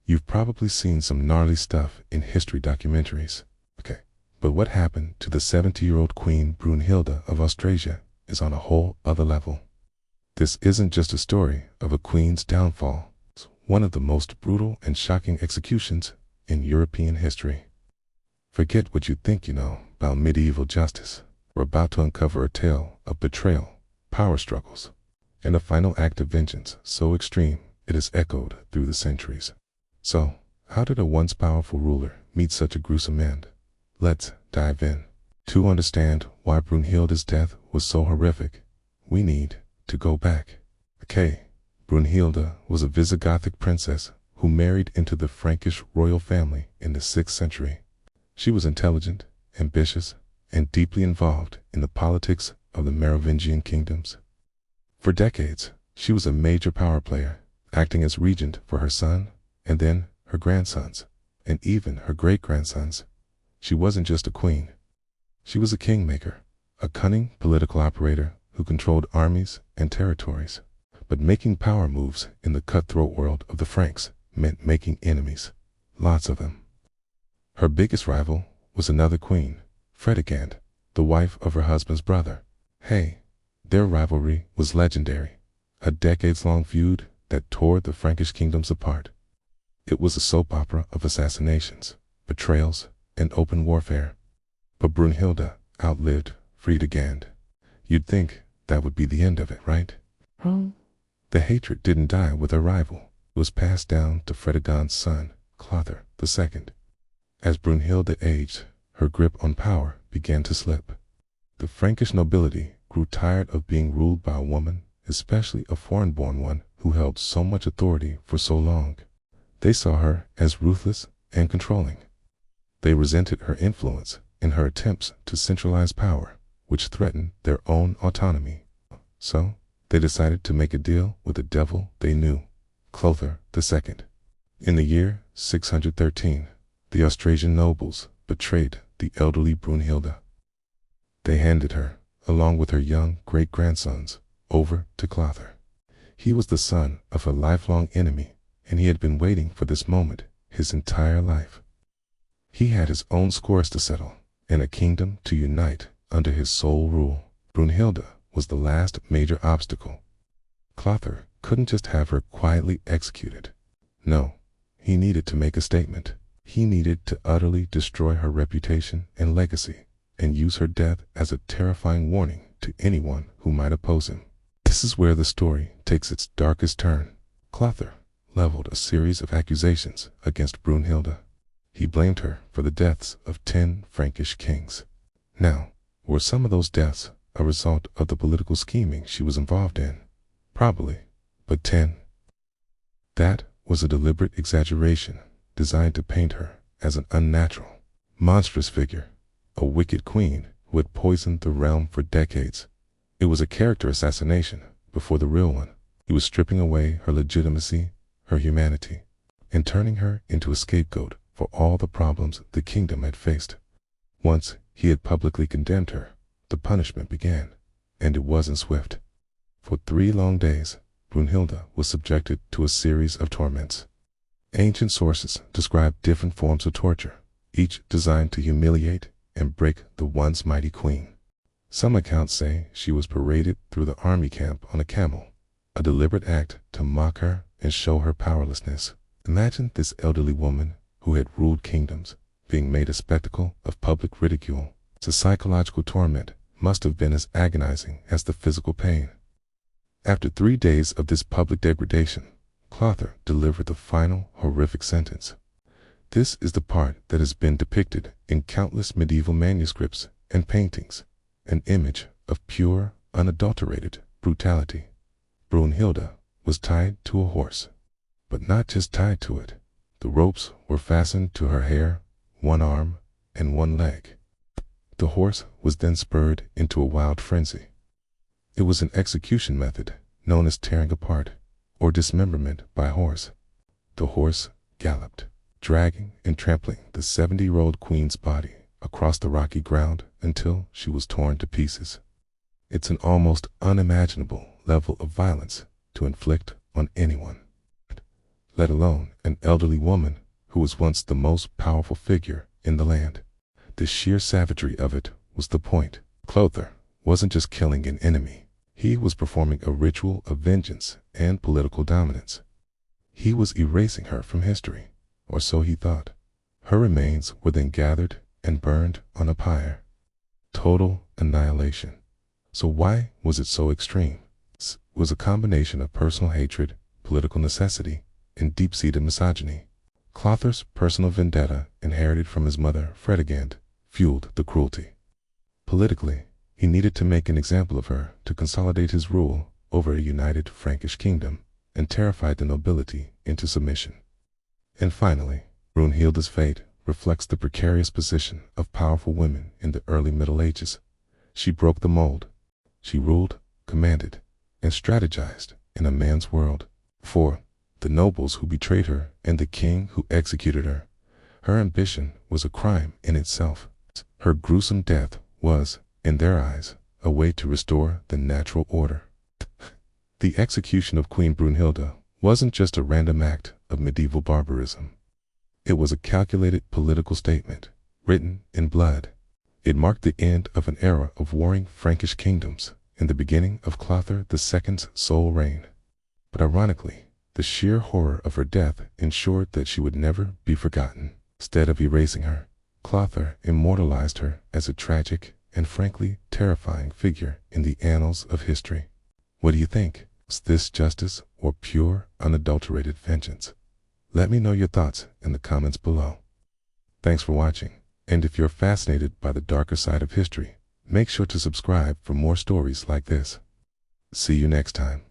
You've probably seen some gnarly stuff in history documentaries. Okay, but what happened to the 70-year-old Queen Brunhilde of Austrasia is on a whole other level. This isn't just a story of a queen's downfall. It's one of the most brutal and shocking executions in European history. Forget what you think you know about medieval justice. We're about to uncover a tale of betrayal, power struggles, and a final act of vengeance so extreme it has echoed through the centuries. So, how did a once powerful ruler meet such a gruesome end? Let's dive in. To understand why Brunhilde's death was so horrific, we need to go back. Okay, Brunhilde was a Visigothic princess who married into the Frankish royal family in the 6th century. She was intelligent, ambitious, and deeply involved in the politics of the Merovingian kingdoms. For decades, she was a major power player, acting as regent for her son, and then her grandsons, and even her great-grandsons. She wasn't just a queen. She was a kingmaker, a cunning political operator who controlled armies and territories. But making power moves in the cutthroat world of the Franks meant making enemies, lots of them. Her biggest rival was another queen, Fredegund, the wife of her husband's brother. Hey, their rivalry was legendary, a decades-long feud that tore the Frankish kingdoms apart. It was a soap opera of assassinations, betrayals, and open warfare. But Brunhilde outlived Fredegund. You'd think that would be the end of it, right? The hatred didn't die with her rival. It was passed down to Fredegund's son, Clothar II. As Brunhilde aged, her grip on power began to slip. The Frankish nobility grew tired of being ruled by a woman, especially a foreign-born one who held so much authority for so long. They saw her as ruthless and controlling. They resented her influence and her attempts to centralize power, which threatened their own autonomy. So, they decided to make a deal with the devil they knew, Clothar II. In the year 613, the Austrasian nobles betrayed the elderly Brunhilde. They handed her, along with her young great-grandsons, over to Clothar. He was the son of a lifelong enemy, and he had been waiting for this moment his entire life. He had his own scores to settle, and a kingdom to unite under his sole rule. Brunhilde was the last major obstacle. Clothar couldn't just have her quietly executed. No, he needed to make a statement. He needed to utterly destroy her reputation and legacy, and use her death as a terrifying warning to anyone who might oppose him. This is where the story takes its darkest turn. Clothar leveled a series of accusations against Brunhilde. He blamed her for the deaths of 10 Frankish kings. Now, were some of those deaths a result of the political scheming she was involved in? Probably, but 10? That was a deliberate exaggeration designed to paint her as an unnatural, monstrous figure, a wicked queen who had poisoned the realm for decades. It was a character assassination before the real one. He was stripping away her legitimacy, her humanity, and turning her into a scapegoat for all the problems the kingdom had faced. Once he had publicly condemned her, the punishment began, and it wasn't swift. For 3 long days, Brunhilde was subjected to a series of torments. Ancient sources describe different forms of torture, each designed to humiliate and break the once mighty queen. Some accounts say she was paraded through the army camp on a camel, a deliberate act to mock her and show her powerlessness. Imagine this elderly woman who had ruled kingdoms being made a spectacle of public ridicule. The psychological torment must have been as agonizing as the physical pain. After 3 days of this public degradation, Clothar delivered the final horrific sentence. This is the part that has been depicted in countless medieval manuscripts and paintings, an image of pure, unadulterated brutality. Brunhilde was tied to a horse, but not just tied to it. The ropes were fastened to her hair, one arm, and one leg. The horse was then spurred into a wild frenzy. It was an execution method known as tearing apart, or dismemberment by horse. The horse galloped, dragging and trampling the 70-year-old queen's body across the rocky ground until she was torn to pieces. It's an almost unimaginable level of violence to inflict on anyone. let alone an elderly woman who was once the most powerful figure in the land. The sheer savagery of it was the point. Clotho wasn't just killing an enemy. He was performing a ritual of vengeance and political dominance. He was erasing her from history, or so he thought. Her remains were then gathered and burned on a pyre. Total annihilation. So why was it so extreme? It was a combination of personal hatred, political necessity, and deep-seated misogyny. Clotho's personal vendetta, inherited from his mother Fredegund, fueled the cruelty. Politically, he needed to make an example of her to consolidate his rule over a united Frankish kingdom and terrify the nobility into submission. And finally, Brunhilde's fate reflects the precarious position of powerful women in the early Middle Ages. She broke the mold. She ruled, commanded, and strategized in a man's world. For the nobles who betrayed her and the king who executed her, her ambition was a crime in itself. Her gruesome death was, in their eyes, a way to restore the natural order. The execution of Queen Brunhilde wasn't just a random act of medieval barbarism. It was a calculated political statement, written in blood. It marked the end of an era of warring Frankish kingdoms and the beginning of Clotho II's sole reign. But ironically, the sheer horror of her death ensured that she would never be forgotten. Instead of erasing her, Clotho immortalized her as a tragic and frankly terrifying figure in the annals of history. What do you think? Is this justice or pure, unadulterated vengeance? Let me know your thoughts in the comments below. Thanks for watching, and if you're fascinated by the darker side of history, make sure to subscribe for more stories like this. See you next time.